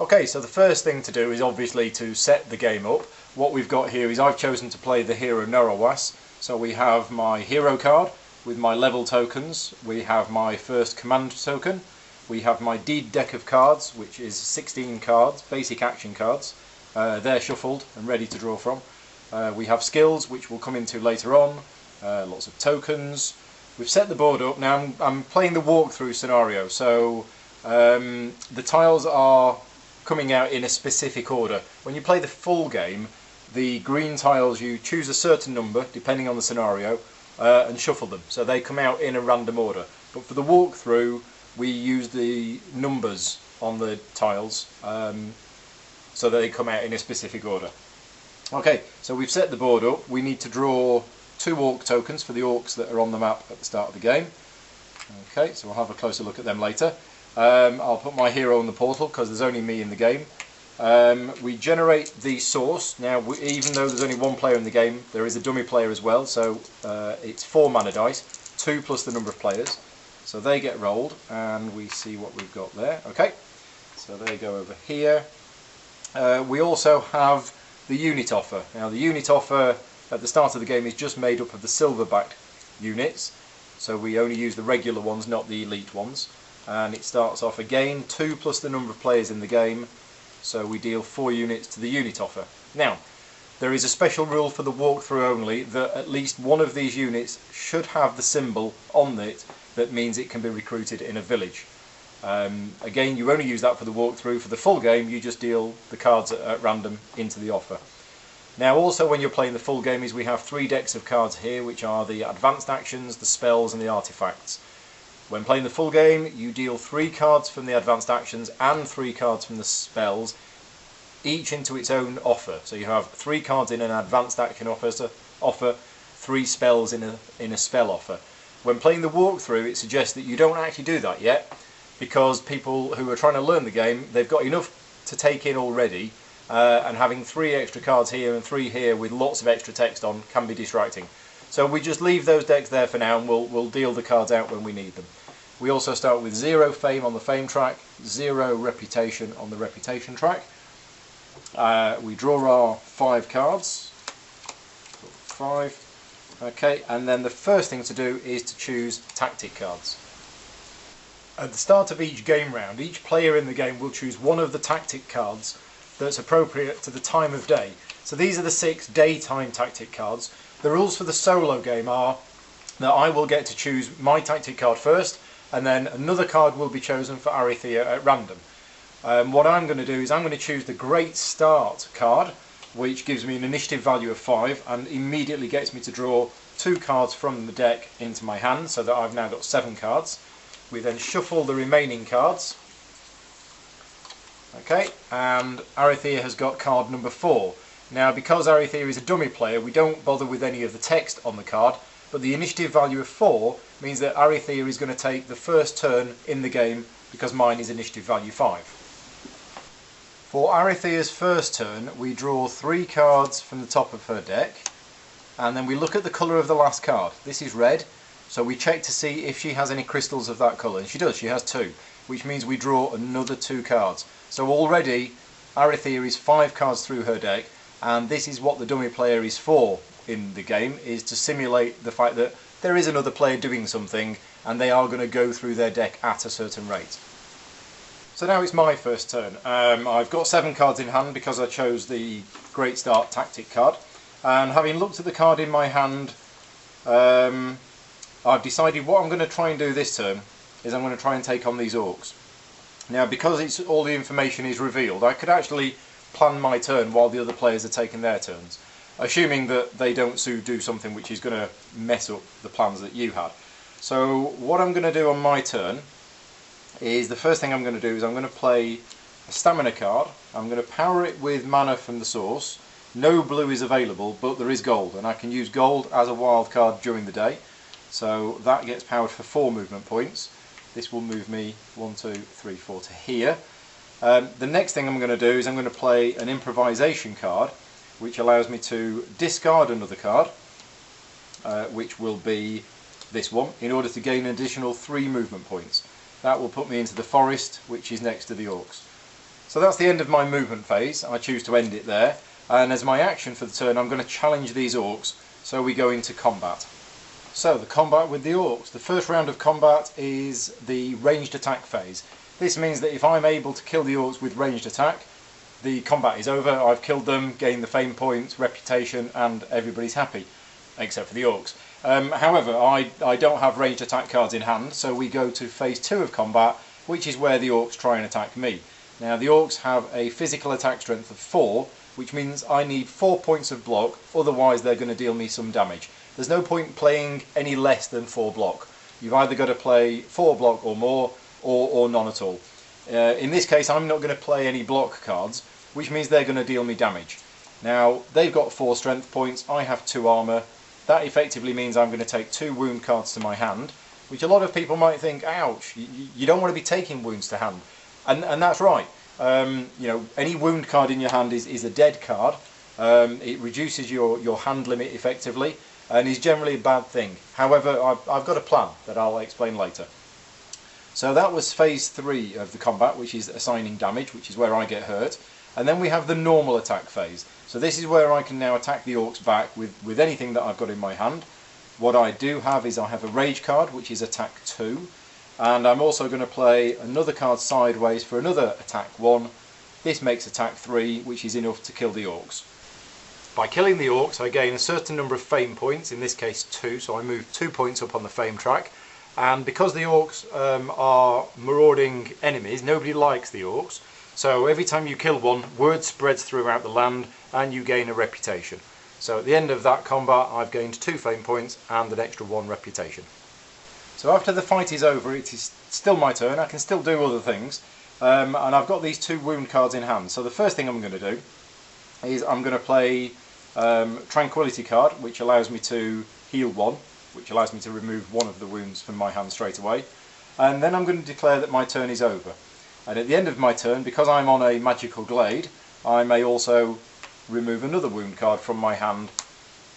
Okay, so the first thing to do is obviously to set the game up. What we've got here is I've chosen to play the hero Norowas. So we have my hero card with my level tokens, we have my first command token, we have my deed deck of cards, which is 16 cards, basic action cards. They're shuffled and ready to draw from. We have skills, which we'll come into later on, lots of tokens. We've set the board up. Now I'm playing the walkthrough scenario, so the tiles are coming out in a specific order. When you play the full game, the green tiles, you choose a certain number depending on the scenario and shuffle them, so they come out in a random order. But for the walkthrough, we use the numbers on the tiles so that they come out in a specific order. Okay, so we've set the board up. We need to draw 2 orc tokens for the orcs that are on the map at the start of the game. Okay, so we'll have a closer look at them later. I'll put my hero in the portal because there's only me in the game. We generate the source. Now, even though there's only 1 player in the game, there is a dummy player as well, so it's 4 mana dice, 2 plus the number of players. So they get rolled, and we see what we've got there. Okay, so they go over here. We also have the unit offer. Now, the unit offer at the start of the game is just made up of the silver-backed units, so we only use the regular ones, not the elite ones. And it starts off again 2 plus the number of players in the game, so we deal 4 units to the unit offer. Now, there is a special rule for the walkthrough only that at least one of these units should have the symbol on it that means it can be recruited in a village. Again, you only use that for the walkthrough. For the full game, you just deal the cards at random into the offer. Now, also when you're playing the full game, is we have 3 decks of cards here, which are the advanced actions, the spells and the artifacts. When playing the full game, you deal 3 cards from the advanced actions and 3 cards from the spells, each into its own offer. So you have 3 cards in an advanced action offer, 3 spells in a spell offer. When playing the walkthrough, it suggests that you don't actually do that yet, because people who are trying to learn the game, they've got enough to take in already, and having 3 extra cards here and 3 here with lots of extra text on can be distracting. So we just leave those decks there for now, and we'll deal the cards out when we need them. We also start with 0 fame on the fame track, 0 reputation on the reputation track. We draw our 5 cards. 5. Okay, and then the first thing to do is to choose tactic cards. At the start of each game round, each player in the game will choose one of the tactic cards that's appropriate to the time of day. So these are the 6 daytime tactic cards. The rules for the solo game are that I will get to choose my tactic card first, and then another card will be chosen for Arithea at random. What I'm going to do is I'm going to choose the Great Start card, which gives me an initiative value of 5 and immediately gets me to draw 2 cards from the deck into my hand, so that I've now got 7 cards. We then shuffle the remaining cards. Okay, and Arithea has got card number 4. Now, because Arithea is a dummy player, we don't bother with any of the text on the card, but the initiative value of 4 means that Arithea is going to take the first turn in the game because mine is initiative value 5. For Arithea's first turn, we draw 3 cards from the top of her deck, and then we look at the colour of the last card. This is red, so we check to see if she has any crystals of that colour, and she does, she has 2, which means we draw another 2 cards. So already Arithea is 5 cards through her deck, and this is what the dummy player is for in the game, is to simulate the fact that there is another player doing something and they are going to go through their deck at a certain rate. So now it's my first turn. I've got 7 cards in hand because I chose the Great Start tactic card, and having looked at the card in my hand, I've decided what I'm going to try and do this turn is I'm going to try and take on these orcs. Now, because all the information is revealed, I could actually plan my turn while the other players are taking their turns, assuming that they don't do something which is going to mess up the plans that you had. So what I'm going to do on my turn is, the first thing I'm going to do is I'm going to play a stamina card. I'm going to power it with mana from the source. No blue is available, but there is gold, and I can use gold as a wild card during the day. So that gets powered for 4 movement points. This will move me 1, 2, 3, 4 to here. The next thing I'm going to do is I'm going to play an improvisation card, which allows me to discard another card, which will be this one, in order to gain an additional 3 movement points. That will put me into the forest, which is next to the orcs. So that's the end of my movement phase. I choose to end it there, and as my action for the turn I'm going to challenge these orcs, so we go into combat. So the combat with the orcs. The first round of combat is the ranged attack phase. This means that if I'm able to kill the orcs with ranged attack, the combat is over, I've killed them, gained the fame points, reputation, and everybody's happy, except for the orcs. However, I don't have ranged attack cards in hand, so we go to phase 2 of combat, which is where the orcs try and attack me. Now the orcs have a physical attack strength of 4, which means I need 4 points of block, otherwise they're going to deal me some damage. There's no point playing any less than 4 block. You've either got to play 4 block or more, or none at all. In this case I'm not going to play any block cards, which means they're going to deal me damage. Now they've got 4 strength points, I have 2 armour. That effectively means I'm going to take 2 wound cards to my hand, which a lot of people might think, ouch, you don't want to be taking wounds to hand. And that's right. You know, any wound card in your hand is a dead card. It reduces your hand limit effectively, and is generally a bad thing. However, I've got a plan that I'll explain later. So that was phase 3 of the combat, which is assigning damage, which is where I get hurt. And then we have the normal attack phase. So this is where I can now attack the orcs back with anything that I've got in my hand. What I do have is I have a rage card, which is attack 2. And I'm also going to play another card sideways for another attack 1. This makes attack 3, which is enough to kill the orcs. By killing the orcs I gain a certain number of fame points, in this case 2, so I move 2 points up on the fame track. And because the orcs are marauding enemies, nobody likes the orcs. So every time you kill one, word spreads throughout the land and you gain a reputation. So at the end of that combat I've gained 2 fame points and an extra 1 reputation. So after the fight is over, it is still my turn. I can still do other things, and I've got these 2 wound cards in hand. So the first thing I'm going to do is I'm going to play Tranquility card, which allows me to heal 1, which allows me to remove 1 of the wounds from my hand straight away. And then I'm going to declare that my turn is over. And at the end of my turn, because I'm on a magical glade, I may also remove another wound card from my hand,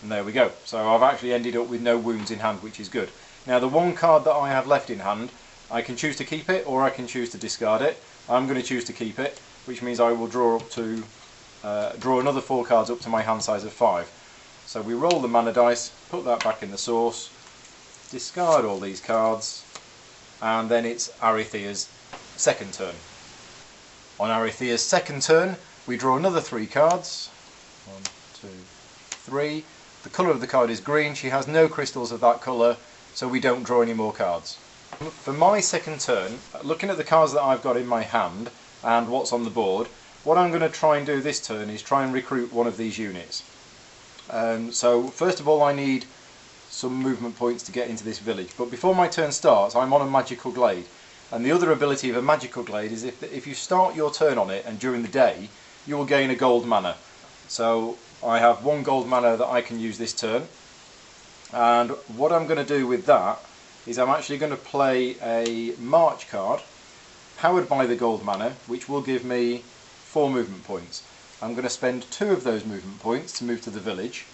and there we go. So I've actually ended up with no wounds in hand, which is good. Now the 1 card that I have left in hand, I can choose to keep it or I can choose to discard it. I'm going to choose to keep it, which means I will draw another 4 cards up to my hand size of 5. So we roll the mana dice, put that back in the source, discard all these cards, and then it's Arithia's second turn. On Arithia's second turn we draw another 3 cards. 1, 2, 3. The colour of the card is green, she has no crystals of that colour, so we don't draw any more cards. For my second turn, looking at the cards that I've got in my hand and what's on the board, what I'm going to try and do this turn is try and recruit one of these units. So first of all I need some movement points to get into this village, but before my turn starts I'm on a magical glade, and the other ability of a magical glade is if you start your turn on it and during the day you will gain a gold mana. So I have 1 gold mana that I can use this turn. And what I'm going to do with that is I'm actually going to play a March card powered by the gold mana, which will give me 4 movement points. I'm going to spend 2 of those movement points to move to the village,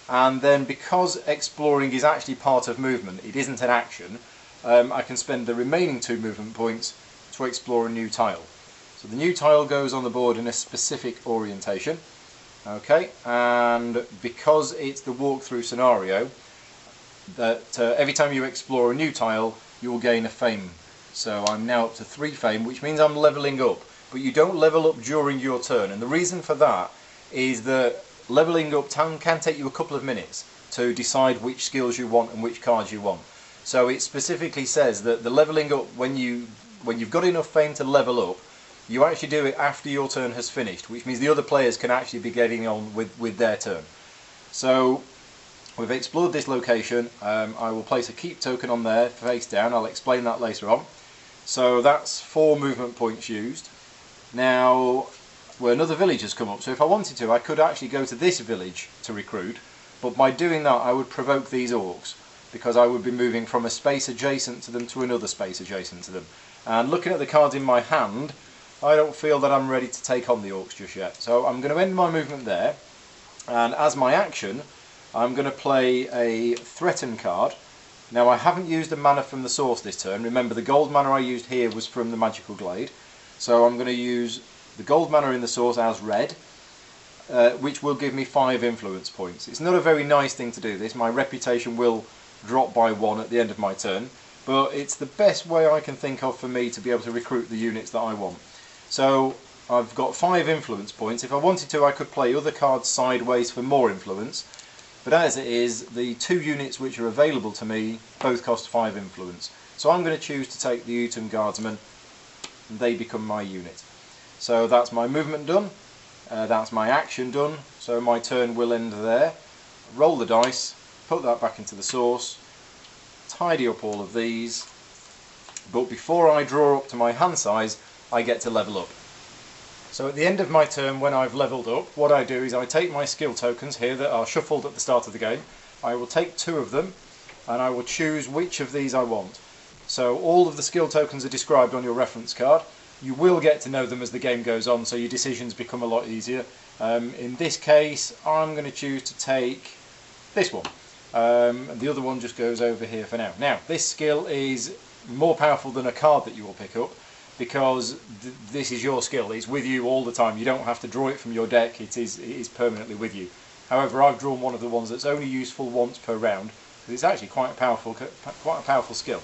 and then because exploring is actually part of movement, it isn't an action, I can spend the remaining 2 movement points to explore a new tile. So the new tile goes on the board in a specific orientation. Okay, and because it's the walkthrough scenario, that every time you explore a new tile you will gain a fame. So I'm now up to 3 fame, which means I'm levelling up, but you don't level up during your turn, and the reason for that is that levelling up can take you a couple of minutes to decide which skills you want and which cards you want. So it specifically says that the levelling up, when you've got enough fame to level up, you actually do it after your turn has finished, which means the other players can actually be getting on with their turn. So we've explored this location. I will place a keep token on there face down. I'll explain that later on. So that's 4 movement points used. Now where another village has come up, so if I wanted to I could actually go to this village to recruit, but by doing that I would provoke these orcs, because I would be moving from a space adjacent to them to another space adjacent to them. And looking at the cards in my hand, I don't feel that I'm ready to take on the orcs just yet. So I'm going to end my movement there, and as my action I'm going to play a Threaten card. Now I haven't used a mana from the source this turn. Remember, the gold mana I used here was from the Magical Glade. So I'm going to use the gold mana in the source as red, which will give me 5 influence points. It's not a very nice thing to do this. My reputation will drop by 1 at the end of my turn, but it's the best way I can think of for me to be able to recruit the units that I want. So I've got 5 influence points. If I wanted to, I could play other cards sideways for more influence, but as it is, the 2 units which are available to me both cost 5 influence. So I'm going to choose to take the Utum Guardsmen, and they become my unit. So that's my movement done, that's my action done, so my turn will end there. Roll the dice, put that back into the source, tidy up all of these, but before I draw up to my hand size, I get to level up. So at the end of my turn, when I've leveled up, what I do is I take my skill tokens here that are shuffled at the start of the game. I will take 2 of them and I will choose which of these I want. So all of the skill tokens are described on your reference card. You will get to know them as the game goes on, so your decisions become a lot easier. In this case, I'm going to choose to take this one. And the other one just goes over here for now. Now, this skill is more powerful than a card that you will pick up, because this is your skill. It's with you all the time. You don't have to draw it from your deck. It is permanently with you. However, I've drawn one of the ones that's only useful once per round, because it's actually quite a powerful skill.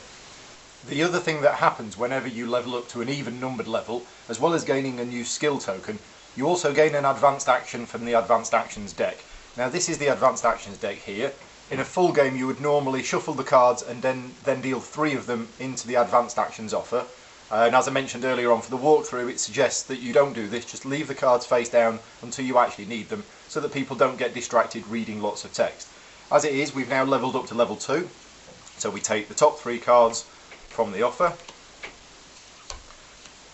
The other thing that happens whenever you level up to an even numbered level, as well as gaining a new skill token, you also gain an advanced action from the advanced actions deck. Now this is the advanced actions deck here. In a full game you would normally shuffle the cards and then deal 3 of them into the advanced actions offer. And as I mentioned earlier on for the walkthrough, it suggests that you don't do this, just leave the cards face down until you actually need them, so that people don't get distracted reading lots of text. As it is, we've now levelled up to level 2, so we take the top 3 cards from the offer,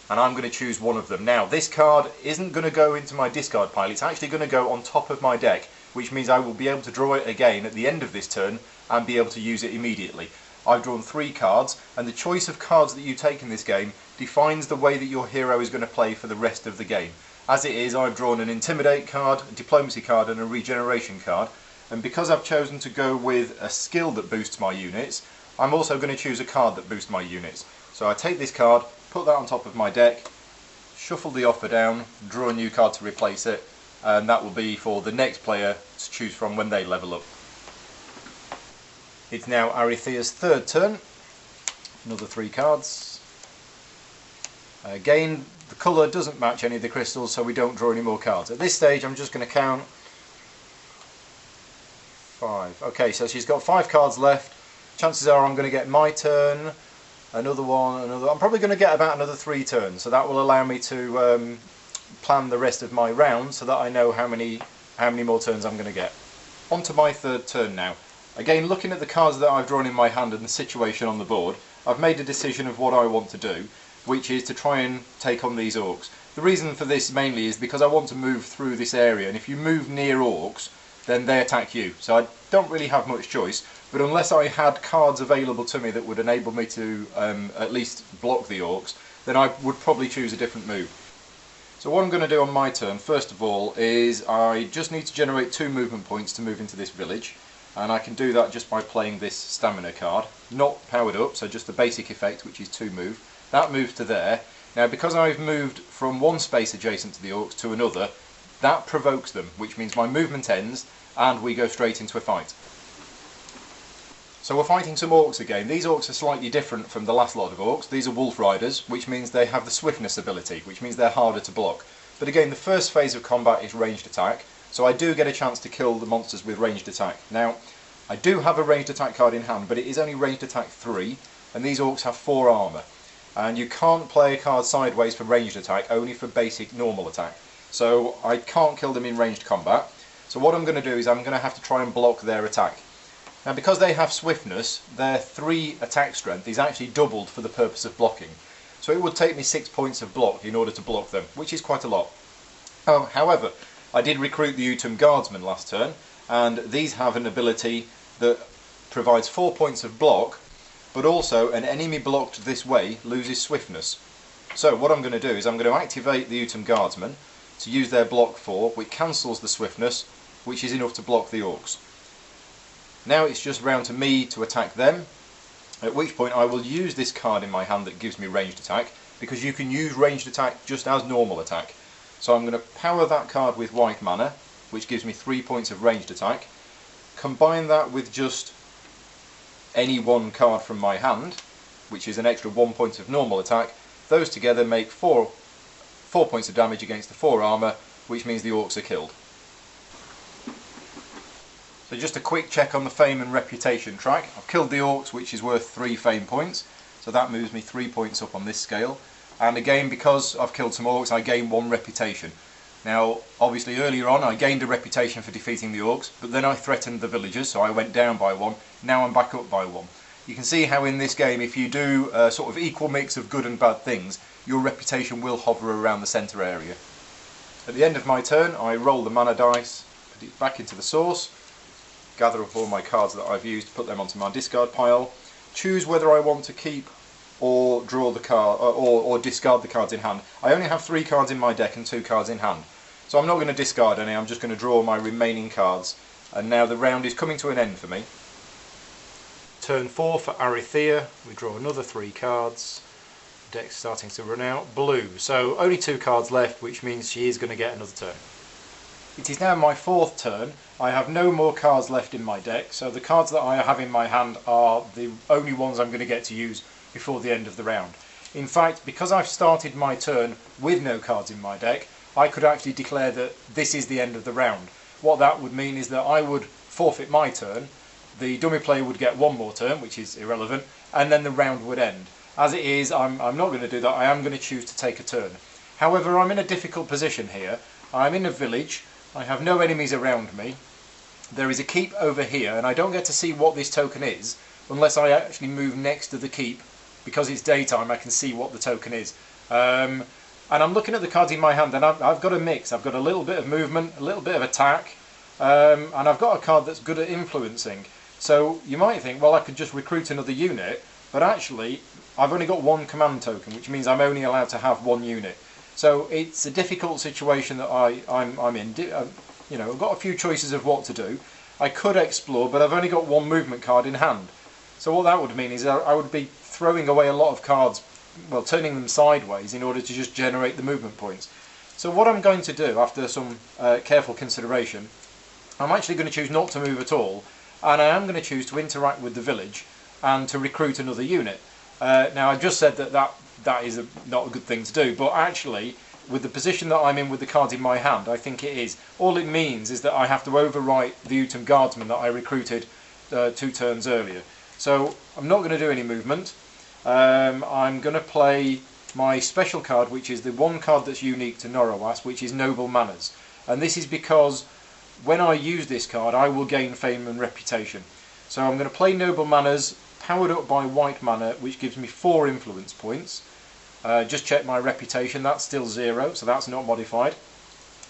and I'm going to choose one of them. Now this card isn't going to go into my discard pile, it's actually going to go on top of my deck, which means I will be able to draw it again at the end of this turn and be able to use it immediately. I've drawn 3 cards, and the choice of cards that you take in this game defines the way that your hero is going to play for the rest of the game. As it is, I've drawn an Intimidate card, a Diplomacy card and a Regeneration card, and because I've chosen to go with a skill that boosts my units, I'm also going to choose a card that boosts my units. So I take this card, put that on top of my deck, shuffle the offer down, draw a new card to replace it, and that will be for the next player to choose from when they level up. It's now Arethia's 3rd turn. Another 3 cards. Again, the colour doesn't match any of the crystals, so we don't draw any more cards. At this stage I'm just going to count 5. Okay, so she's got 5 cards left. Chances are I'm going to get my turn, another one, another. I'm probably going to get about another 3 turns, so that will allow me to plan the rest of my round so that I know how many more turns I'm going to get. On to my 3rd turn now. Again, looking at the cards that I've drawn in my hand and the situation on the board, I've made a decision of what I want to do, which is to try and take on these orcs. The reason for this mainly is because I want to move through this area, and if you move near orcs, then they attack you. So I don't really have much choice, but unless I had cards available to me that would enable me to at least block the orcs, then I would probably choose a different move. So what I'm going to do on my turn, first of all, is I just need to generate 2 movement points to move into this village. And I can do that just by playing this stamina card, not powered up, so just the basic effect, which is 2 move. That moves to there. Now because I've moved from one space adjacent to the orcs to another, that provokes them, which means my movement ends and we go straight into a fight. So we're fighting some orcs again. These orcs are slightly different from the last lot of orcs. These are wolf riders, which means they have the swiftness ability, which means they're harder to block. But again, the first phase of combat is ranged attack. So I do get a chance to kill the monsters with ranged attack. Now, I do have a ranged attack card in hand, but it is only ranged attack 3, and these orcs have 4 armour. And you can't play a card sideways for ranged attack, only for basic normal attack. So I can't kill them in ranged combat. So what I'm going to do is I'm going to have to try and block their attack. Now because they have swiftness, their 3 attack strength is actually doubled for the purpose of blocking. So it would take me 6 points of block in order to block them, which is quite a lot. However, I did recruit the Utum Guardsmen last turn, and these have an ability that provides 4 points of block, but also an enemy blocked this way loses swiftness. So what I'm going to do is I'm going to activate the Utum Guardsmen to use their block 4, which cancels the swiftness, which is enough to block the orcs. Now it's just round to me to attack them, at which point I will use this card in my hand that gives me ranged attack, because you can use ranged attack just as normal attack. So I'm going to power that card with white mana, which gives me 3 points of ranged attack. Combine that with just any one card from my hand, which is an extra 1 point of normal attack. Those together make 4 points of damage against the 4 armour, which means the orcs are killed. So just a quick check on the fame and reputation track. I've killed the orcs, which is worth 3 fame points, so that moves me 3 points up on this scale. And again, because I've killed some orcs, I gain 1 reputation. Now, obviously earlier on I gained a reputation for defeating the orcs, but then I threatened the villagers, so I went down by 1. Now I'm back up by 1. You can see how in this game, if you do a sort of equal mix of good and bad things, your reputation will hover around the centre area. At the end of my turn, I roll the mana dice, put it back into the source, gather up all my cards that I've used, put them onto my discard pile, choose whether I want to keep or draw the card or discard the cards in hand. I only have 3 cards in my deck and 2 cards in hand, so I'm not going to discard any. I'm just going to draw my remaining cards, and now the round is coming to an end for me. Turn 4 for Arithea, we draw another 3 cards. The deck's starting to run out. Blue, so only 2 cards left, which means she is going to get another turn. It is now my 4th turn. I have no more cards left in my deck, so the cards that I have in my hand are the only ones I'm going to get to use before the end of the round. In fact, because I've started my turn with no cards in my deck, I could actually declare that this is the end of the round. What that would mean is that I would forfeit my turn, the dummy player would get 1 more turn, which is irrelevant, and then the round would end. As it is, I'm not going to do that. I am going to choose to take a turn. However, I'm in a difficult position here. I'm in a village, I have no enemies around me, there is a keep over here, and I don't get to see what this token is unless I actually move next to the keep. Because it's daytime, I can see what the token is. And I'm looking at the cards in my hand, and I've got a mix. I've got a little bit of movement, a little bit of attack, and I've got a card that's good at influencing. So you might think, well, I could just recruit another unit, but actually I've only got 1 command token, which means I'm only allowed to have 1 unit. So it's a difficult situation that I'm in. You know, I've got a few choices of what to do. I could explore, but I've only got 1 movement card in hand. So what that would mean is I would be throwing away a lot of cards, well, turning them sideways in order to just generate the movement points. So what I'm going to do, after some careful consideration, I'm actually going to choose not to move at all, and I am going to choose to interact with the village and to recruit another unit. Now, I just said that is not a good thing to do, but actually, with the position that I'm in with the cards in my hand, I think it is. All it means is that I have to overwrite the Utum Guardsman that I recruited 2 turns earlier. So I'm not going to do any movement. I'm going to play my special card, which is the 1 card that's unique to Norowas, which is Noble Manners. And this is because when I use this card, I will gain fame and reputation. So I'm going to play Noble Manners, powered up by white mana, which gives me 4 influence points. Just check my reputation, that's still 0, so that's not modified.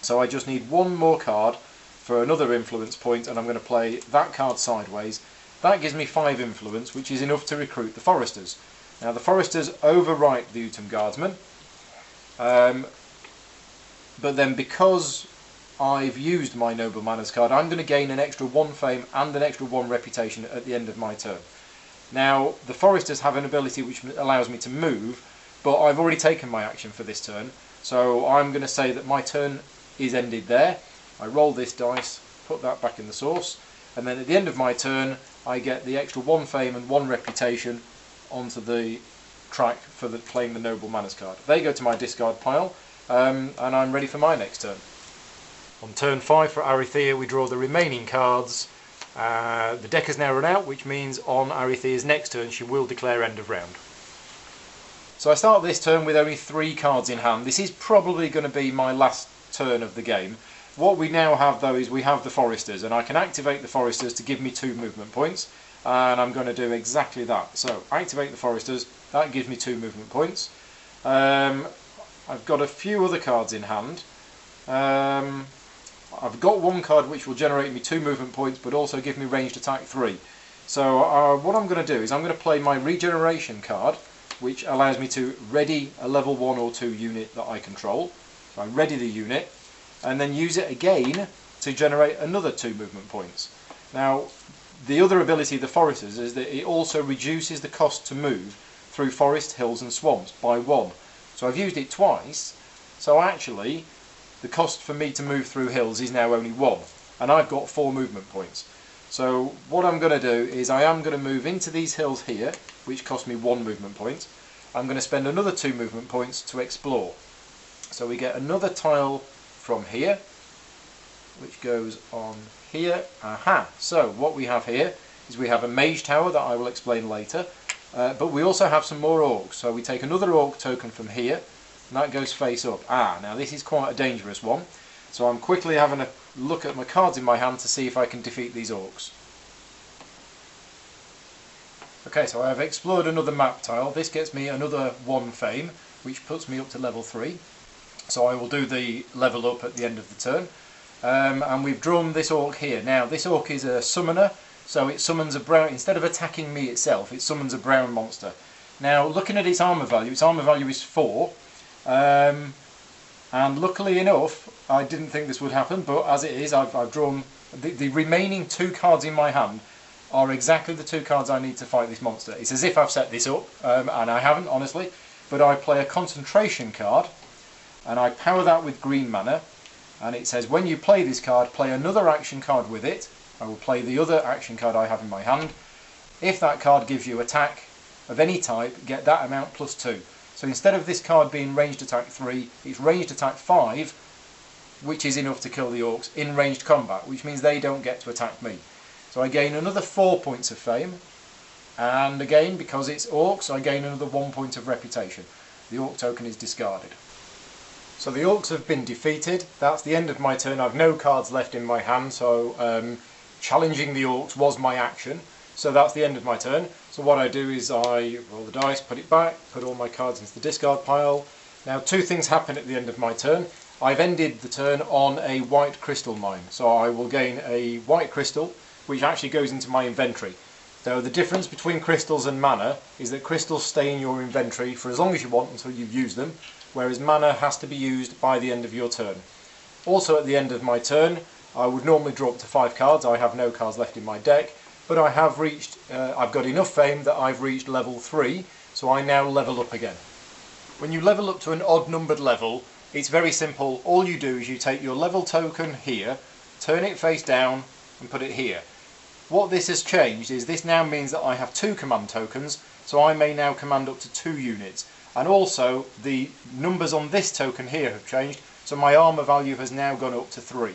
So I just need 1 more card for another influence point, and I'm going to play that card sideways. That gives me 5 influence, which is enough to recruit the Foresters. Now the Foresters overwrite the Utum Guardsman, but then because I've used my Noble Manners card, I'm going to gain an extra 1 fame and an extra 1 reputation at the end of my turn. Now the Foresters have an ability which allows me to move, but I've already taken my action for this turn, so I'm going to say that my turn is ended there. I roll this dice, put that back in the source, and then at the end of my turn I get the extra 1 fame and 1 reputation onto the track for playing the Noble Manners card. They go to my discard pile, and I'm ready for my next turn. On turn 5 for Arithea, we draw the remaining cards. The deck has now run out, which means on Arithea's next turn she will declare end of round. So I start this turn with only 3 cards in hand. This is probably going to be my last turn of the game. What we now have though is we have the Foresters, and I can activate the Foresters to give me 2 movement points, and I'm going to do exactly that. So activate the Foresters, that gives me 2 movement points. I've got a few other cards in hand. I've got 1 card which will generate me 2 movement points but also give me ranged attack 3. So what I'm going to do is I'm going to play my regeneration card, which allows me to ready a level 1 or 2 unit that I control. So I ready the unit and then use it again to generate another 2 movement points. Now the other ability of the Foresters is that it also reduces the cost to move through forest, hills and swamps by 1. So I've used it twice, so actually the cost for me to move through hills is now only 1, and I've got 4 movement points. So what I'm going to do is I am going to move into these hills here, which cost me 1 movement point. I'm going to spend another 2 movement points to explore. So we get another tile from here, which goes on here. Aha! So what we have here is we have a mage tower that I will explain later, but we also have some more orcs. So we take another orc token from here, and that goes face up. Now this is quite a dangerous one. So I'm quickly having a look at my cards in my hand to see if I can defeat these orcs. Okay, so I have explored another map tile. This gets me another 1 fame, which puts me up to level 3. So I will do the level up at the end of the turn. And we've drawn this orc here. Now this orc is a summoner, so it summons a brown, instead of attacking me itself, it summons a brown monster. Now looking at its armour value is 4. And luckily enough, I didn't think this would happen, but as it is, I've drawn the remaining 2 cards in my hand are exactly the 2 cards I need to fight this monster. It's as if I've set this up, and I haven't, honestly, but I play a concentration card, and I power that with green mana, and it says when you play this card, play another action card with it. I will play the other action card I have in my hand. If that card gives you attack of any type, get that amount plus 2. So instead of this card being ranged attack 3, it's ranged attack 5, which is enough to kill the orcs in ranged combat, which means they don't get to attack me. So I gain another 4 points of fame, and again, because it's orcs, I gain another 1 point of reputation. The orc token is discarded. So the orcs have been defeated. That's the end of my turn. I've no cards left in my hand, so challenging the orcs was my action. So that's the end of my turn. So what I do is I roll the dice, put it back, put all my cards into the discard pile. Now 2 things happen at the end of my turn. I've ended the turn on a white crystal mine. So I will gain a white crystal, which actually goes into my inventory. So the difference between crystals and mana is that crystals stay in your inventory for as long as you want until you've used them, whereas mana has to be used by the end of your turn. Also at the end of my turn, I would normally draw up to 5 cards. I have no cards left in my deck, but I have reached, I've got enough fame that I've reached level 3, so I now level up again. When you level up to an odd numbered level, it's very simple. All you do is you take your level token here, turn it face down and put it here. What this has changed is this now means that I have 2 command tokens, so I may now command up to 2 units. And also the numbers on this token here have changed, so my armour value has now gone up to 3.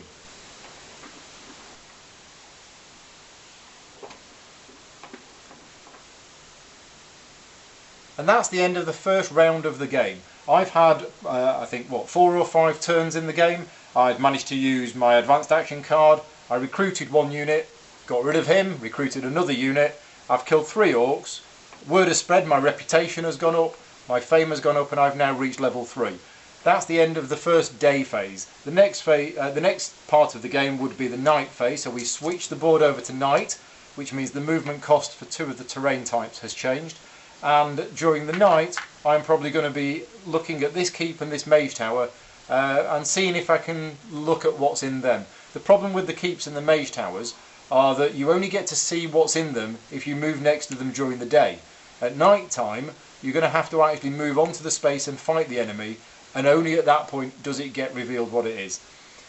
And that's the end of the first round of the game. I've had, I think, 4 or 5 turns in the game. I've managed to use my advanced action card. I recruited 1 unit, got rid of him, recruited another unit. I've killed 3 orcs. Word has spread, my reputation has gone up, my fame has gone up, and I've now reached level 3. That's the end of the first day phase. The next part of the game would be the night phase, so we switch the board over to night, which means the movement cost for 2 of the terrain types has changed. And during the night, I'm probably going to be looking at this keep and this mage tower and seeing if I can look at what's in them. The problem with the keeps and the mage towers are that you only get to see what's in them if you move next to them during the day. At night time, you're going to have to actually move onto the space and fight the enemy, and only at that point does it get revealed what it is.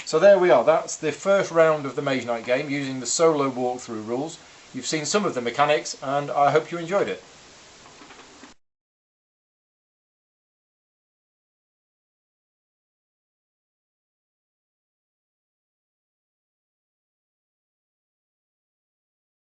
So there we are, that's the first round of the Mage Knight game using the solo walkthrough rules. You've seen some of the mechanics, and I hope you enjoyed it.